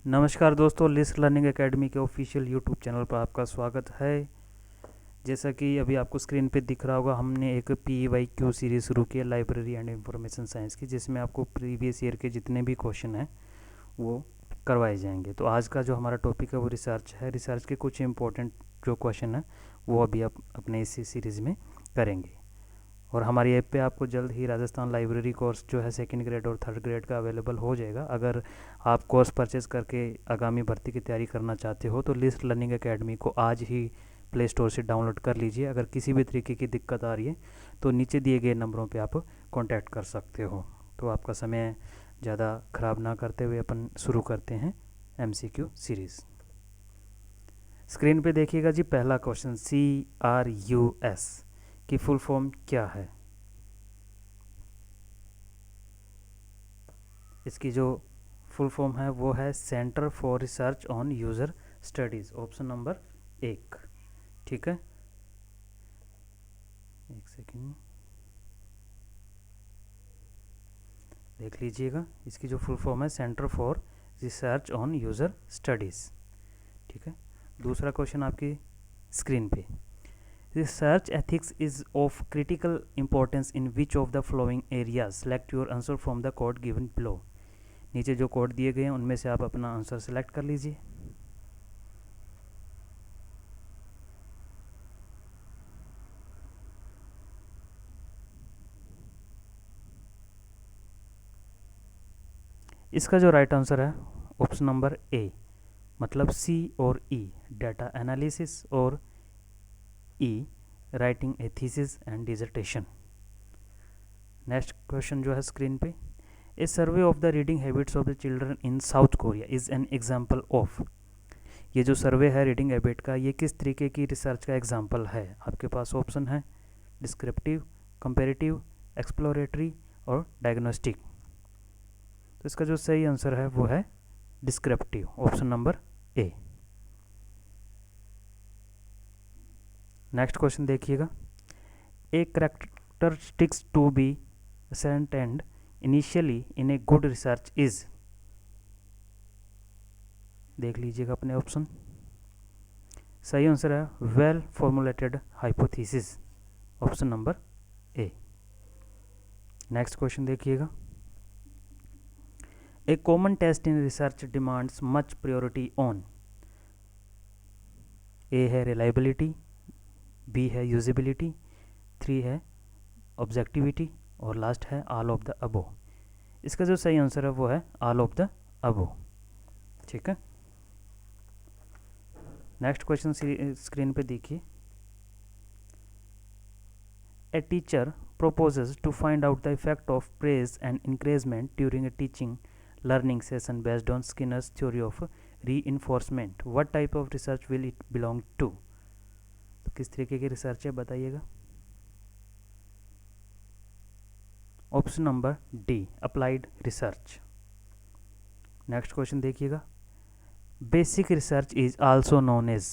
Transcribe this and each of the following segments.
नमस्कार दोस्तों, list learning academy के ऑफिशियल यूट्यूब चैनल पर आपका स्वागत है। जैसा कि अभी आपको स्क्रीन पे दिख रहा होगा, हमने एक PYQ सीरीज़ शुरू की है लाइब्रेरी एंड इंफॉर्मेशन साइंस की, जिसमें आपको प्रीवियस ईयर के जितने भी क्वेश्चन हैं वो करवाए जाएंगे। तो आज का जो हमारा टॉपिक है वो रिसर्च है। रिसर्च के कुछ इंपॉर्टेंट जो क्वेश्चन हैं वो अभी आप अपने इसी सीरीज़ में करेंगे। और हमारी ऐप पे आपको जल्द ही राजस्थान लाइब्रेरी कोर्स जो है 2nd ग्रेड और 3rd ग्रेड का अवेलेबल हो जाएगा। अगर आप कोर्स परचेज़ करके आगामी भर्ती की तैयारी करना चाहते हो तो लिस्ट लर्निंग एकेडमी को आज ही प्ले स्टोर से डाउनलोड कर लीजिए। अगर किसी भी तरीके की दिक्कत आ रही है तो नीचे दिए गए नंबरों पे आप कांटेक्ट कर सकते हो। तो आपका समय ज़्यादा ख़राब ना करते हुए अपन शुरू करते हैं MCQ सीरीज़। स्क्रीन पे देखिएगा जी, पहला क्वेश्चन CRUS की फुल फॉर्म क्या है। इसकी जो फुल फॉर्म है वो है centre for research on user studies, option number 1। ठीक है, एक सेकेंड देख लीजिएगा। इसकी जो फुल फॉर्म है centre for research on user studies. ठीक है, दूसरा क्वेश्चन आपकी स्क्रीन पे, research ethics is of critical importance in which of the flowing areas, select your answer from the code given below. नीचे जो कोड दिए गए हैं उनमें से आप अपना आंसर सेलेक्ट कर लीजिए। इसका जो राइट आंसर है ऑप्शन नंबर ए, मतलब C और E डाटा एनालिसिस और E writing a thesis and dissertation. Next question जो है स्क्रीन पे, a survey of the reading habits of the children in South Korea is an example of. ये जो सर्वे है reading habit का, ये किस तरीके की रिसर्च का एग्जाम्पल है। आपके पास ऑप्शन है डिस्क्रिप्टिव, कंपेरेटिव, एक्सप्लोरेटरी और डायग्नोस्टिक। तो इसका जो सही आंसर है वो है descriptive, option number A. Next question देखिएगा, a characteristics to be ascertained initially in a good research is. देख लीजिएगा अपने ऑप्शन। सही आंसर है well formulated hypothesis, option number A. Next question देखिएगा, a common test in research demands much priority on. A है reliability, B है usability, 3 है objectivity और लास्ट है ऑल ऑफ द अबो। इसका जो सही आंसर है वो है ऑल ऑफ द अबो। ठीक है, नेक्स्ट क्वेश्चन स्क्रीन पे देखिए, a teacher proposes to find out the effect of praise and encouragement during a teaching learning session based on Skinner's theory of reinforcement. What type of research will it belong to? तो किस तरीके की research है बताइएगा। Option number D, applied research. Next question देखिएगा, basic research is also known as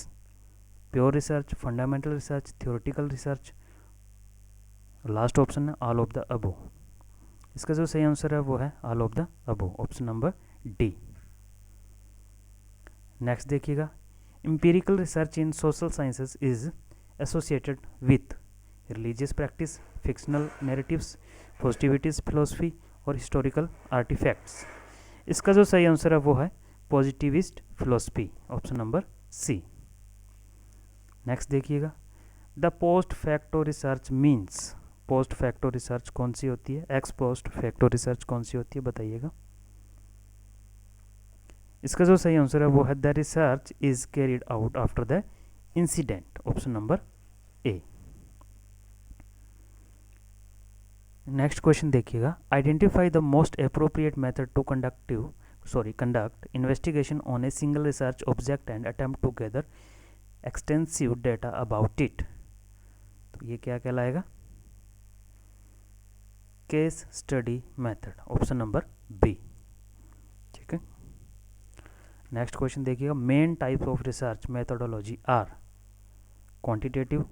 pure research, fundamental research, theoretical research. Last option है all of the above. इसका जो सही आंसर है वो है all of the above, option number D. Next देखिएगा, empirical research in social sciences is associated with religious practice, fictional narratives, positivities philosophy और historical artifacts. इसका जो सही आंसर है वो है positivist philosophy, option number C. Next देखिएगा, the post facto research means. Post facto research कौन सी होती है, एक्स पोस्ट फैक्टो रिसर्च कौन सी होती है बताइएगा। इसका जो सही आंसर है वो है the research is carried out after the incident, option number A. Next question देखिएगा, identify the most appropriate method to conduct investigation on a single research object and attempt to gather extensive data about it. तो ये क्या कहलाएगा, case study method, option number B. ठीक है, next question देखिएगा, main types of research methodology are quantitative,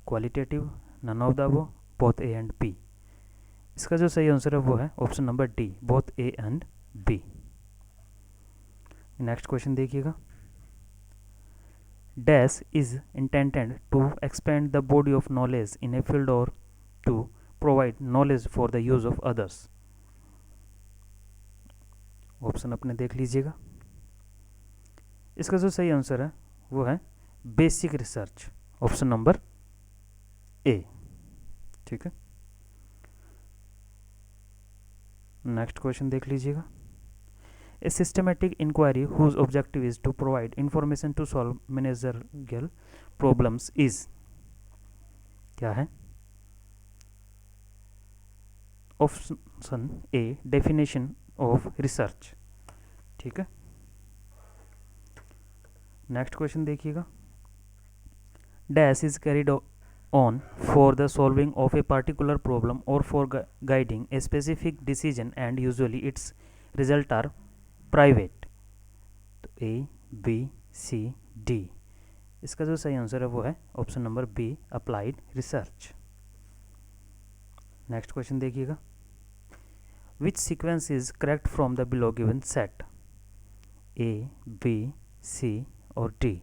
qualitative, none of the above, both A and B. इसका जो सही आंसर है वो है option number D, both A and B. Next question देखिएगा, dash is intended to expand the body of knowledge in a field और to provide knowledge for the use of others. Option अपने देख लीजिएगा। इसका जो सही आंसर है वो है basic research, option number A. ठीक है, नेक्स्ट क्वेश्चन देख लीजिएगा, a systematic inquiry whose objective is to provide information to solve managerial problems is, क्या है? Option A definition of research. ठीक है, नेक्स्ट क्वेश्चन देखिएगा, dash is carried on for the solving of a particular problem or for guiding a specific decision and usually its result are private। तो A, B, C, D, इसका जो सही answer है वो है option number B, applied research. Next question देखिएगा, which sequence is correct from the below given set, A, B, C और D।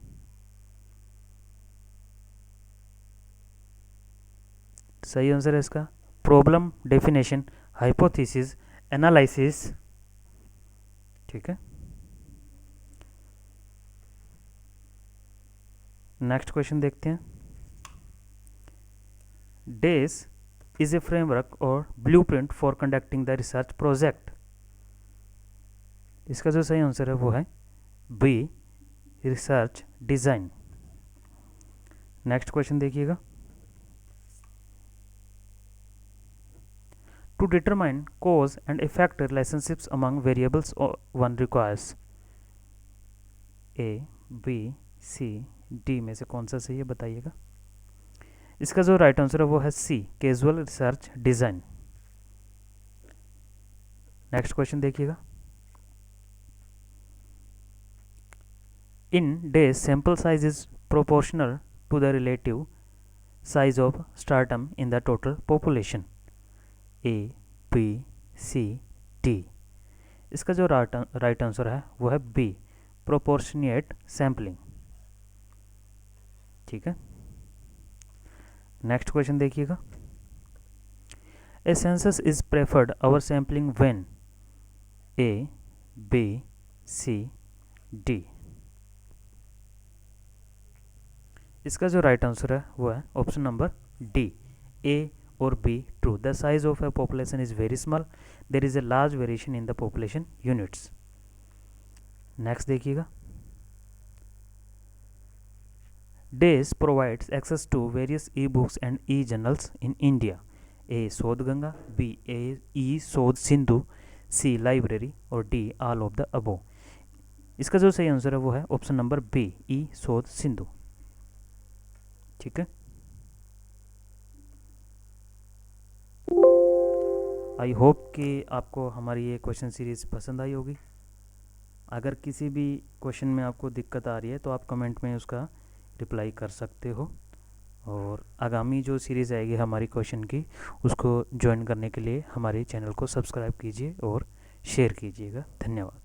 सही आंसर है इसका प्रॉब्लम, डेफिनेशन, हाइपोथेसिस, एनालिसिस। ठीक है, नेक्स्ट क्वेश्चन देखते हैं, डेस इज ए फ्रेमवर्क और blueprint for conducting the research project. इसका जो सही आंसर है वो है B, research design. Next question देखिएगा, to determine cause and effect relationships among variables one requires A, B, C, D में से कौन सा सही है बताइएगा। इसका जो राइट आंसर है वो है C, causal research design. Next question देखिएगा, in this sample size is proportional to the relative size of stratum in the total population, A, B, C, D. इसका जो राइट आंसर है वो है बी, प्रोपोर्शनेट सैम्पलिंग। ठीक है, next question देखिएगा, a census is preferred over sampling when, A, B, C, D. इसका जो राइट आंसर है वो है ऑप्शन नंबर डी, ए और B true, the size of a population is very small, there is a large variation in the population units। Next देखिएगा, DAIS provides access to various e-books and e-journals in India, A, शोध Ganga, B, E, शोध Sindhu, C, library और D, all of the above। इसका जो सही answer है वो है ऑप्शन नंबर B, E, शोध सिंधु। ठीक है, आई होप कि आपको हमारी ये क्वेश्चन सीरीज़ पसंद आई होगी। अगर किसी भी क्वेश्चन में आपको दिक्कत आ रही है तो आप कमेंट में उसका रिप्लाई कर सकते हो, और आगामी जो सीरीज़ आएगी हमारी क्वेश्चन की उसको ज्वाइन करने के लिए हमारे चैनल को सब्सक्राइब कीजिए और शेयर कीजिएगा। धन्यवाद।